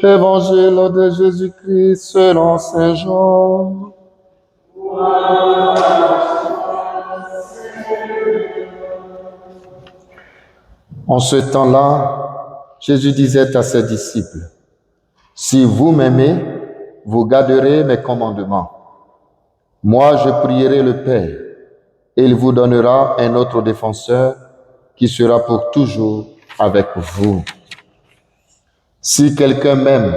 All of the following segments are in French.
Évangile de Jésus-Christ selon Saint Jean. En ce temps-là, Jésus disait à ses disciples, « Si vous m'aimez, vous garderez mes commandements. Moi, je prierai le Père, et il vous donnera un autre défenseur qui sera pour toujours avec vous. Si quelqu'un m'aime,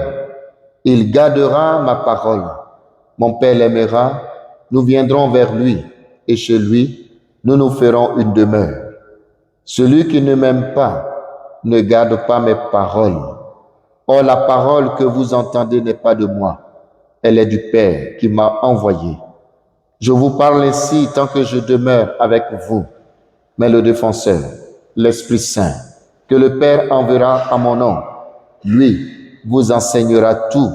il gardera ma parole. Mon Père l'aimera, nous viendrons vers lui, et chez lui, nous nous ferons une demeure. Celui qui ne m'aime pas ne garde pas mes paroles. Or, la parole que vous entendez n'est pas de moi, elle est du Père qui m'a envoyé. Je vous parle ainsi tant que je demeure avec vous. Mais le défenseur, l'Esprit Saint, que le Père enverra à mon nom, lui vous enseignera tout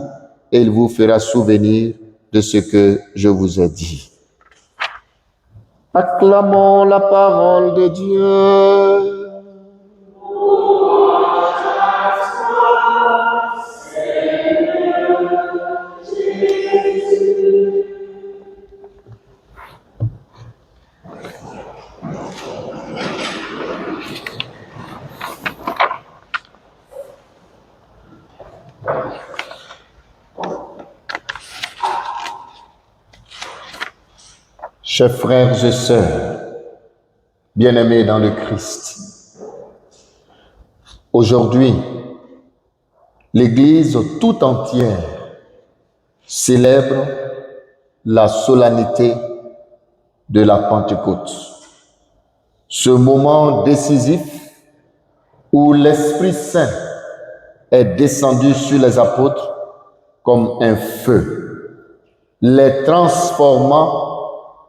et il vous fera souvenir de ce que je vous ai dit. Acclamons la parole de Dieu. Chers frères et sœurs, bien-aimés dans le Christ, aujourd'hui, l'Église tout entière célèbre la solennité de la Pentecôte. Ce moment décisif où l'Esprit Saint est descendu sur les apôtres comme un feu, les transformant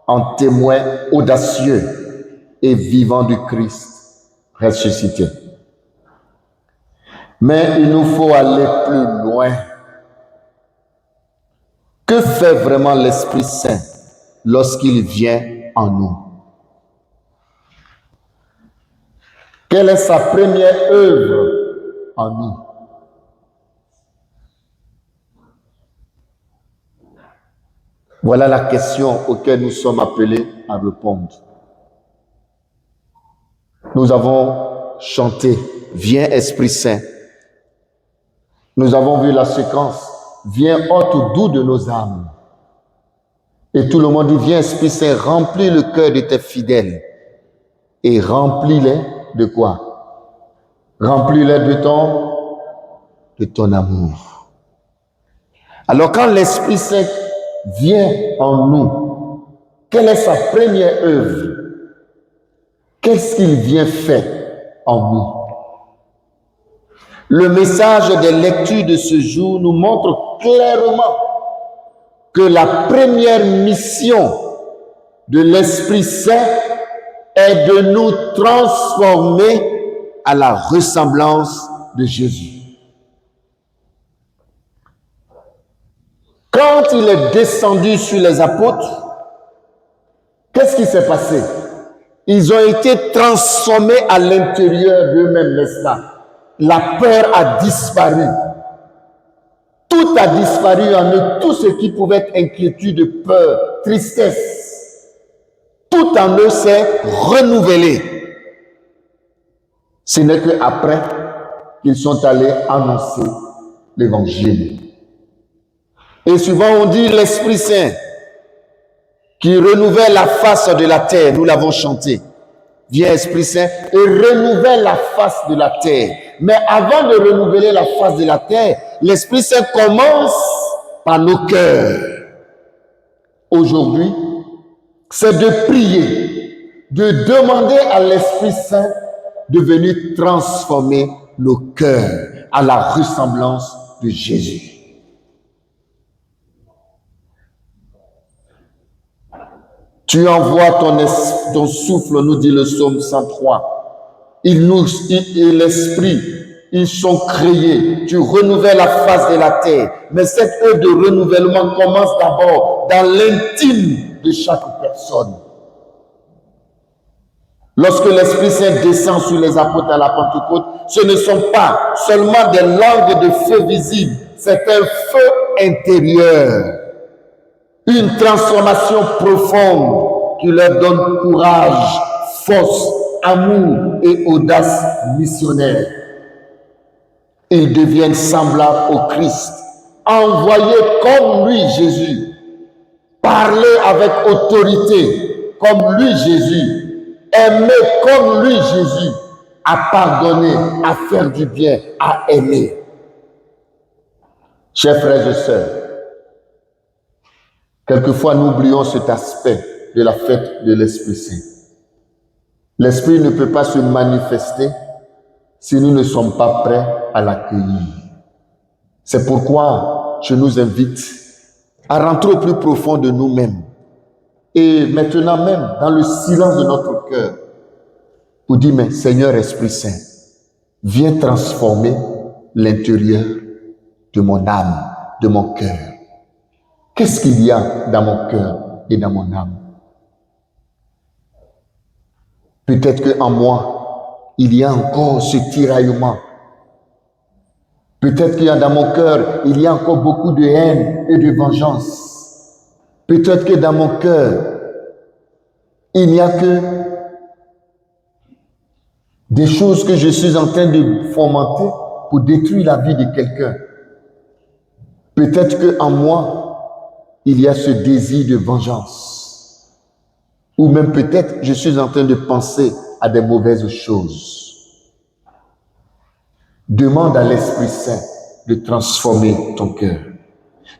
en témoins audacieux et vivants du Christ ressuscité. Mais il nous faut aller plus loin. Que fait vraiment l'Esprit Saint lorsqu'il vient en nous? Quelle est sa première œuvre en nous? Voilà la question auquel nous sommes appelés à répondre. Nous avons chanté « Viens Esprit Saint ». Nous avons vu la séquence « Viens hôte doux de nos âmes ». Et tout le monde dit « Viens Esprit Saint, remplis le cœur de tes fidèles ». Et remplis-les de quoi? Remplis-les de ton amour. Alors quand l'Esprit Saint vient en nous, quelle est sa première œuvre? Qu'est-ce qu'il vient faire en nous? Le message des lectures de ce jour nous montre clairement que la première mission de l'Esprit Saint est de nous transformer à la ressemblance de Jésus. Quand il est descendu sur les apôtres, qu'est-ce qui s'est passé? Ils ont été transformés à l'intérieur d'eux-mêmes, n'est-ce pas? La peur a disparu. Tout a disparu en eux, tout ce qui pouvait être inquiétude, peur, tristesse. Tout en eux s'est renouvelé. Ce n'est qu'après qu'ils sont allés annoncer l'évangile. Et souvent on dit l'Esprit Saint qui renouvelle la face de la terre, nous l'avons chanté. Viens Esprit Saint et renouvelle la face de la terre. Mais avant de renouveler la face de la terre, l'Esprit Saint commence par nos cœurs. Aujourd'hui, c'est de prier, de demander à l'Esprit Saint de venir transformer nos cœurs à la ressemblance de Jésus. Tu envoies ton souffle, nous dit le psaume 103. Et l'esprit, ils sont créés. Tu renouvelles la face de la terre. Mais cette œuvre de renouvellement commence d'abord dans l'intime de chaque personne. Lorsque l'Esprit Saint descend sur les apôtres à la Pentecôte, ce ne sont pas seulement des langues de feu visibles. c'est un feu intérieur, une transformation profonde qui leur donne courage, force, amour et audace missionnaire. Ils deviennent semblables au Christ, envoyés comme lui, Jésus, parler avec autorité comme lui, Jésus, aimer comme lui, Jésus, à pardonner, à faire du bien, à aimer. Chers frères et sœurs, quelquefois nous oublions cet aspect de la fête de l'Esprit Saint. L'Esprit ne peut pas se manifester si nous ne sommes pas prêts à l'accueillir. C'est pourquoi je nous invite à rentrer au plus profond de nous-mêmes et maintenant même dans le silence de notre cœur pour dire, mais Seigneur Esprit Saint, viens transformer l'intérieur de mon âme, de mon cœur. Qu'est-ce qu'il y a dans mon cœur et dans mon âme? Peut-être qu'en moi, il y a encore ce tiraillement. Peut-être qu'il y a dans mon cœur, il y a encore beaucoup de haine et de vengeance. Peut-être que dans mon cœur, il n'y a que des choses que je suis en train de fomenter pour détruire la vie de quelqu'un. Peut-être qu'en moi, il y a ce désir de vengeance. Ou même peut-être je suis en train de penser à des mauvaises choses. Demande à l'Esprit Saint de transformer ton cœur.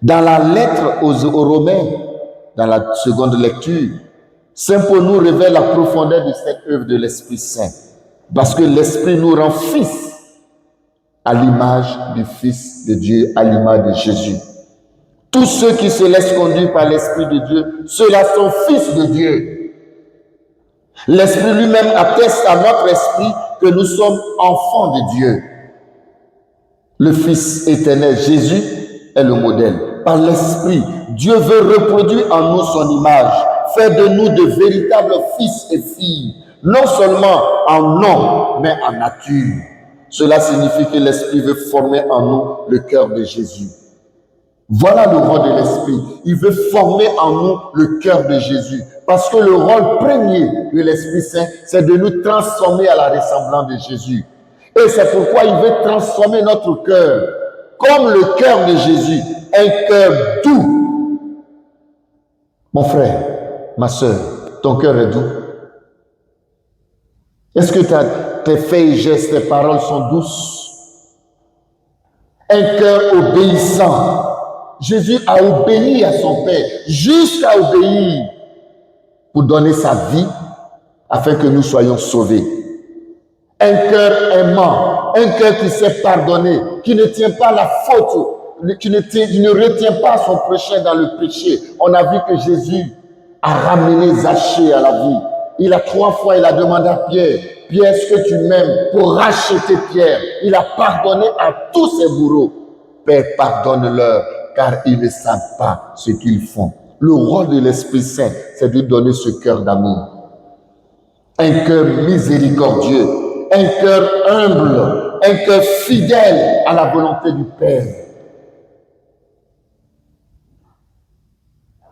Dans la lettre aux Romains, dans la seconde lecture, Saint Paul nous révèle la profondeur de cette œuvre de l'Esprit Saint. Parce que l'Esprit nous rend fils à l'image du Fils de Dieu, à l'image de Jésus. Tous ceux qui se laissent conduire par l'Esprit de Dieu, ceux-là sont fils de Dieu. L'Esprit lui-même atteste à notre esprit que nous sommes enfants de Dieu. Le Fils éternel, Jésus, est le modèle. Par l'Esprit, Dieu veut reproduire en nous son image, faire de nous de véritables fils et filles, non seulement en nom, mais en nature. Cela signifie que l'Esprit veut former en nous le cœur de Jésus. Voilà le rôle de l'Esprit. Il veut former en nous le cœur de Jésus. Parce que le rôle premier de l'Esprit Saint, c'est de nous transformer à la ressemblance de Jésus. Et c'est pourquoi il veut transformer notre cœur, comme le cœur de Jésus, un cœur doux. Mon frère, ma soeur, ton cœur est doux? Est-ce que tes faits et gestes, tes paroles sont douces? Un cœur obéissant. Jésus a obéi à son Père, jusqu'à obéir pour donner sa vie afin que nous soyons sauvés. Un cœur aimant, un cœur qui sait pardonner, qui ne tient pas la faute, qui ne retient pas son péché dans le péché. On a vu que Jésus a ramené Zachée à la vie. Il a 3 fois, il a demandé à Pierre, Pierre, est-ce que tu m'aimes? Pour racheter Pierre. Il a pardonné à tous ses bourreaux. Père, pardonne-leur, car ils ne savent pas ce qu'ils font. Le rôle de l'Esprit Saint, c'est de donner ce cœur d'amour. Un cœur miséricordieux, un cœur humble, un cœur fidèle à la volonté du Père.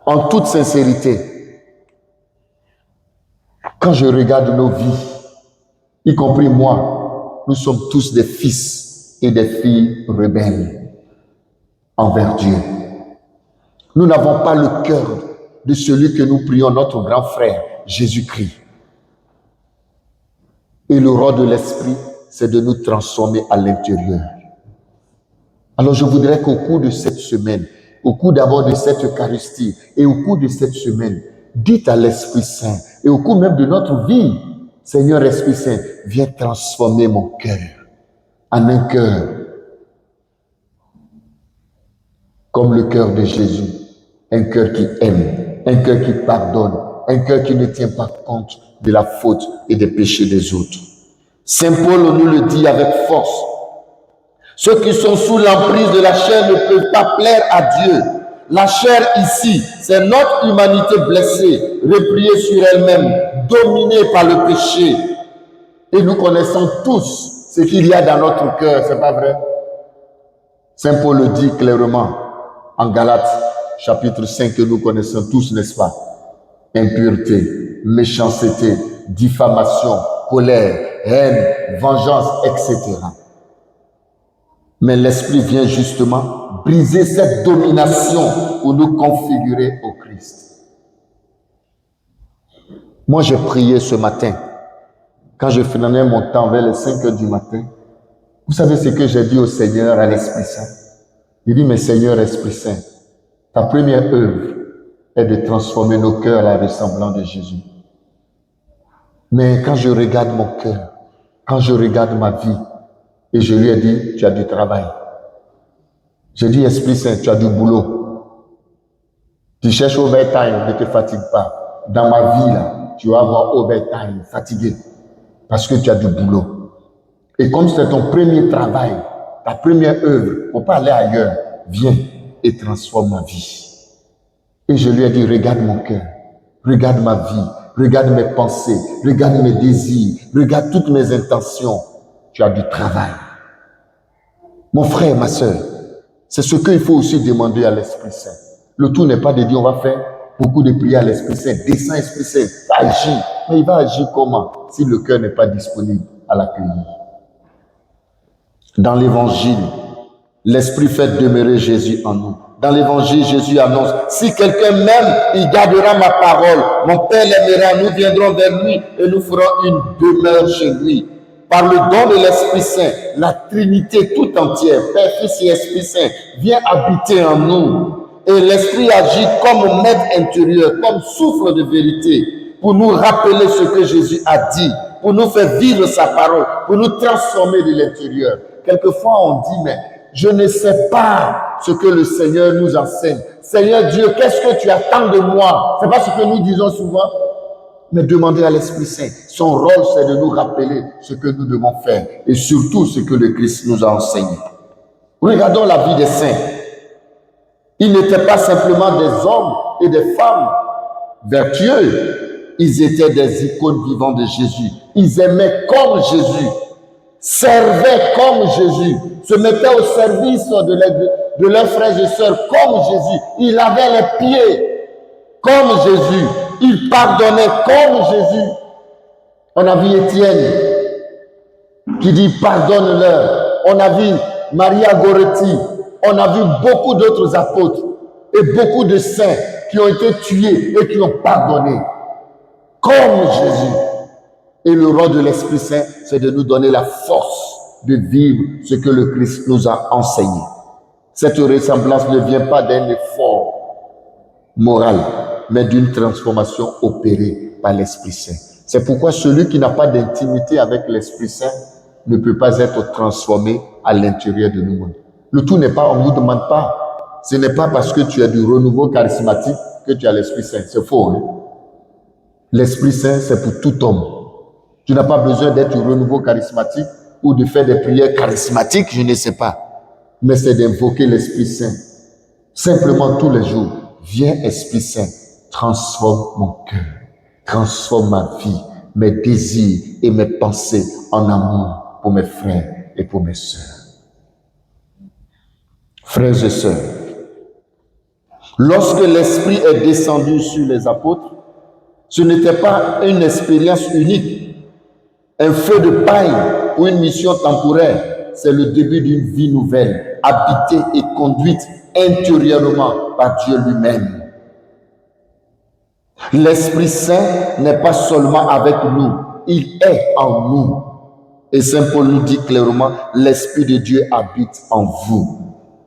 En toute sincérité, quand je regarde nos vies, y compris moi, nous sommes tous des fils et des filles rebelles envers Dieu. Nous n'avons pas le cœur de celui que nous prions, notre grand frère, Jésus-Christ. Et le rôle de l'Esprit, c'est de nous transformer à l'intérieur. Alors je voudrais qu'au cours de cette semaine, au cours d'abord de cette Eucharistie et au cours de cette semaine, dites à l'Esprit Saint et au cours même de notre vie, Seigneur Esprit Saint, viens transformer mon cœur en un cœur comme le cœur de Jésus, un cœur qui aime, un cœur qui pardonne, un cœur qui ne tient pas compte de la faute et des péchés des autres. Saint Paul nous le dit avec force. Ceux qui sont sous l'emprise de la chair ne peuvent pas plaire à Dieu. La chair ici, c'est notre humanité blessée, repliée sur elle-même, dominée par le péché. Et nous connaissons tous ce qu'il y a dans notre cœur, c'est pas vrai? Saint Paul le dit clairement en Galates, chapitre 5, que nous connaissons tous, n'est-ce pas? Impureté, méchanceté, diffamation, colère, haine, vengeance, etc. Mais l'Esprit vient justement briser cette domination pour nous configurer au Christ. Moi, j'ai prié ce matin. Quand je finissais mon temps vers les 5 heures du matin, vous savez ce que j'ai dit au Seigneur, à l'Esprit Saint? J'ai dit, mais Seigneur, Esprit Saint, ta première œuvre est de transformer nos cœurs à la ressemblance de Jésus. Mais quand je regarde mon cœur, quand je regarde ma vie, et je lui ai dit, tu as du travail. J'ai dit, Esprit Saint, tu as du boulot. Tu cherches overtime, ne te fatigue pas. Dans ma vie, là, tu vas avoir overtime, fatigué, parce que tu as du boulot. Et comme c'est ton premier travail, ta première œuvre, il ne faut pas aller ailleurs, viens et transforme ma vie. Et je lui ai dit, regarde mon cœur, regarde ma vie, regarde mes pensées, regarde mes désirs, regarde toutes mes intentions. Tu as du travail. Mon frère, ma soeur, c'est ce qu'il faut aussi demander à l'Esprit Saint. Le tout n'est pas de dire on va faire beaucoup de prières à l'Esprit Saint. Descends, Esprit Saint, agis. Mais il va agir comment si le cœur n'est pas disponible à l'accueillir? Dans l'Évangile, l'Esprit fait demeurer Jésus en nous. Dans l'Évangile, Jésus annonce, si quelqu'un m'aime, il gardera ma parole. Mon Père l'aimera, nous viendrons vers lui et nous ferons une demeure chez lui. Par le don de l'Esprit Saint, la Trinité tout entière, Père, Fils et Esprit Saint, vient habiter en nous. Et l'Esprit agit comme maître intérieur, comme souffle de vérité, pour nous rappeler ce que Jésus a dit, pour nous faire vivre sa parole, pour nous transformer de l'intérieur. Quelquefois, on dit, mais je ne sais pas ce que le Seigneur nous enseigne. Seigneur Dieu, qu'est-ce que tu attends de moi? C'est pas ce que nous disons souvent. Mais demandez à l'Esprit Saint. Son rôle, c'est de nous rappeler ce que nous devons faire et surtout ce que le Christ nous a enseigné. Regardons la vie des saints. Ils n'étaient pas simplement des hommes et des femmes vertueux. Ils étaient des icônes vivantes de Jésus. Ils aimaient comme Jésus, servaient comme Jésus, se mettaient au service de leurs frères et sœurs comme Jésus. Ils lavaient les pieds comme Jésus. Ils pardonnaient comme Jésus. On a vu Étienne qui dit pardonne-leur. On a vu Maria Goretti. On a vu beaucoup d'autres apôtres et beaucoup de saints qui ont été tués et qui ont pardonné comme Jésus. Et le rôle de l'Esprit Saint, c'est de nous donner la force de vivre ce que le Christ nous a enseigné. Cette ressemblance ne vient pas d'un effort moral, mais d'une transformation opérée par l'Esprit Saint. C'est pourquoi celui qui n'a pas d'intimité avec l'Esprit Saint ne peut pas être transformé à l'intérieur de nous-mêmes. Le tout n'est pas, on ne vous demande pas. Ce n'est pas parce que tu as du renouveau charismatique que tu as l'Esprit Saint. C'est faux. Hein? L'Esprit Saint, c'est pour tout homme. Tu n'as pas besoin d'être du renouveau charismatique ou de faire des prières charismatiques, je ne sais pas. Mais c'est d'invoquer l'Esprit Saint. Simplement tous les jours. Viens, Esprit Saint, transforme mon cœur, transforme ma vie, mes désirs et mes pensées en amour pour mes frères et pour mes sœurs. Frères et sœurs, lorsque l'Esprit est descendu sur les apôtres, ce n'était pas une expérience unique, un feu de paille ou une mission temporaire. C'est le début d'une vie nouvelle, habitée et conduite intérieurement par Dieu lui-même. L'Esprit Saint n'est pas seulement avec nous, il est en nous. Et Saint Paul nous dit clairement, l'Esprit de Dieu habite en vous.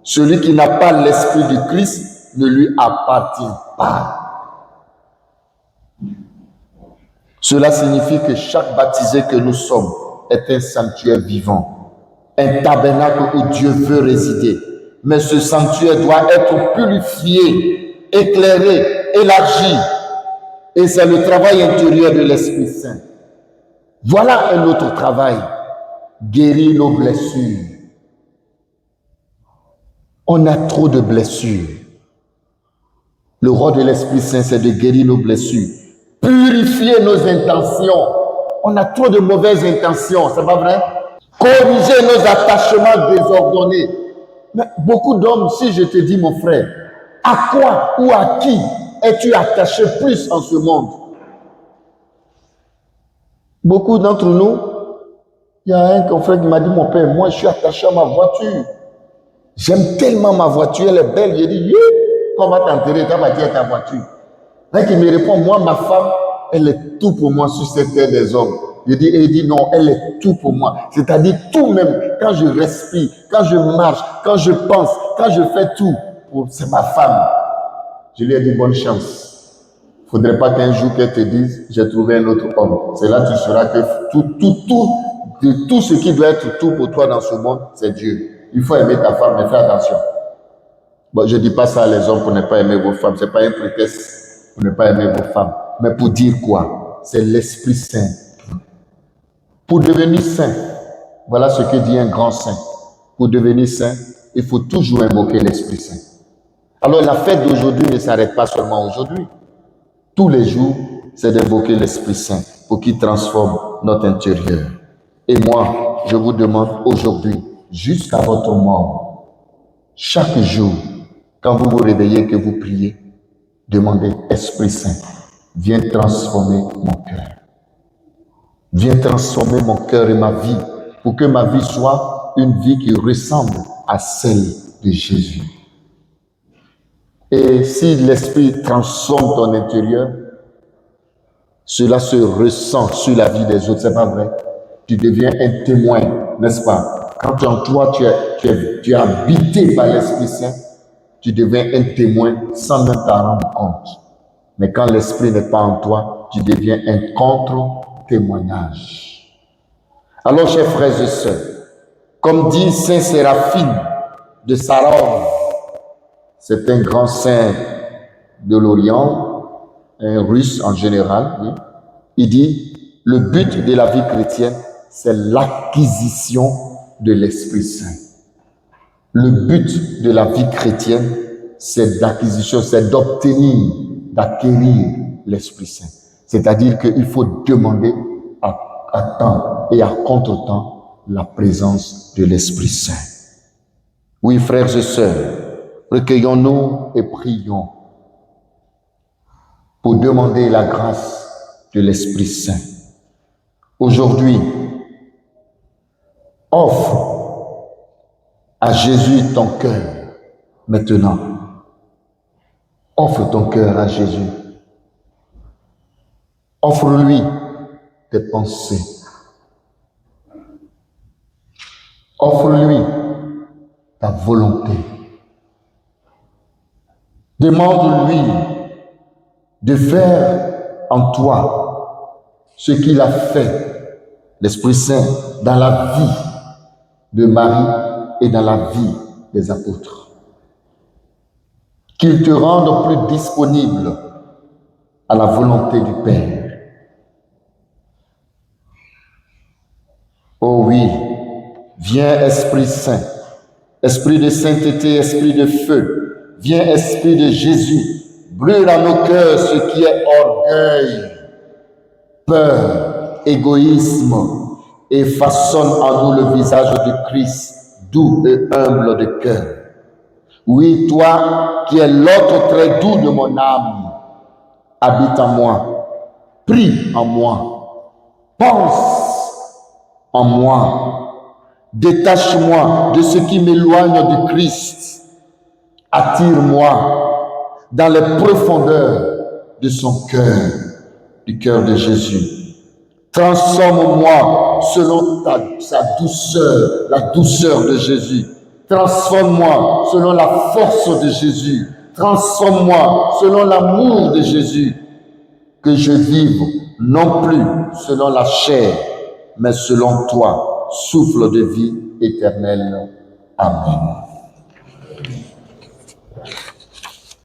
Celui qui n'a pas l'Esprit du Christ ne lui appartient pas. Cela signifie que chaque baptisé que nous sommes est un sanctuaire vivant, un tabernacle où Dieu veut résider. Mais ce sanctuaire doit être purifié, éclairé, élargi. Et c'est le travail intérieur de l'Esprit Saint. Voilà un autre travail. Guérir nos blessures. On a trop de blessures. Le rôle de l'Esprit Saint, c'est de guérir nos blessures. Purifier nos intentions. On a trop de mauvaises intentions, c'est pas vrai? Corriger nos attachements désordonnés. Mais beaucoup d'hommes, si je te dis, mon frère, à quoi ou à qui es-tu attaché plus en ce monde? Beaucoup d'entre nous, il y a un confrère qui m'a dit, mon père, moi je suis attaché à ma voiture. J'aime tellement ma voiture, elle est belle. J'ai dit, on va t'enterrer, tu vas dire ta voiture. Là, qui me répond, moi, ma femme, elle est tout pour moi sur cette terre des hommes. Il dit, non, elle est tout pour moi. C'est-à-dire tout même, quand je respire, quand je marche, quand je pense, quand je fais tout, c'est ma femme. Je lui ai dit, bonne chance. Il ne faudrait pas qu'un jour qu'elle te dise, j'ai trouvé un autre homme. C'est là que tu sauras que tout ce qui doit être tout pour toi dans ce monde, c'est Dieu. Il faut aimer ta femme, mais fais attention. Bon, je ne dis pas ça à les hommes pour ne pas aimer vos femmes. Ce n'est pas un prétexte pour ne pas aimer vos femmes. Mais pour dire quoi? C'est l'Esprit Saint. Pour devenir saint, voilà ce que dit un grand saint. Pour devenir saint, il faut toujours invoquer l'Esprit Saint. Alors la fête d'aujourd'hui ne s'arrête pas seulement aujourd'hui. Tous les jours, c'est d'invoquer l'Esprit Saint pour qu'il transforme notre intérieur. Et moi, je vous demande aujourd'hui, jusqu'à votre mort, chaque jour, quand vous vous réveillez, que vous priez, demandez, Esprit Saint, viens transformer mon cœur. Viens transformer mon cœur et ma vie pour que ma vie soit une vie qui ressemble à celle de Jésus. Et si l'Esprit transforme ton intérieur, cela se ressent sur la vie des autres, c'est pas vrai? Tu deviens un témoin, n'est-ce pas? Quand en toi tu es habité par l'Esprit Saint, tu deviens un témoin sans même t'en rendre compte. Mais quand l'Esprit n'est pas en toi, tu deviens un contre-témoignage. Alors, chers frères et sœurs, comme dit Saint Séraphine de Sarov, c'est un grand saint de l'Orient, un russe en général, oui. Il dit, le but de la vie chrétienne, c'est l'acquisition de l'Esprit Saint. Le but de la vie chrétienne, c'est d'acquisition, c'est d'obtenir, d'acquérir l'Esprit Saint. C'est-à-dire qu'il faut demander à temps et à contre-temps la présence de l'Esprit Saint. Oui, frères et sœurs, recueillons-nous et prions pour demander la grâce de l'Esprit Saint. Aujourd'hui, offre à Jésus ton cœur maintenant. Offre ton cœur à Jésus. Offre-lui tes pensées. Offre-lui ta volonté. Demande-lui de faire en toi ce qu'il a fait, l'Esprit Saint, dans la vie de Marie et dans la vie des apôtres. Qu'il te rende plus disponible à la volonté du Père. Oh oui, viens Esprit Saint, Esprit de sainteté, Esprit de feu, viens Esprit de Jésus, brûle dans nos cœurs ce qui est orgueil, peur, égoïsme, et façonne en nous le visage de Christ, doux et humble de cœur. Oui, toi qui es l'autre très doux de mon âme, habite en moi, prie en moi, pense en moi, détache-moi de ce qui m'éloigne du Christ, attire-moi dans les profondeurs de son cœur, du cœur de Jésus. Transforme-moi selon sa douceur, la douceur de Jésus. Transforme-moi selon la force de Jésus. Transforme-moi selon l'amour de Jésus. Que je vive non plus selon la chair, mais selon toi, souffle de vie éternelle. Amen.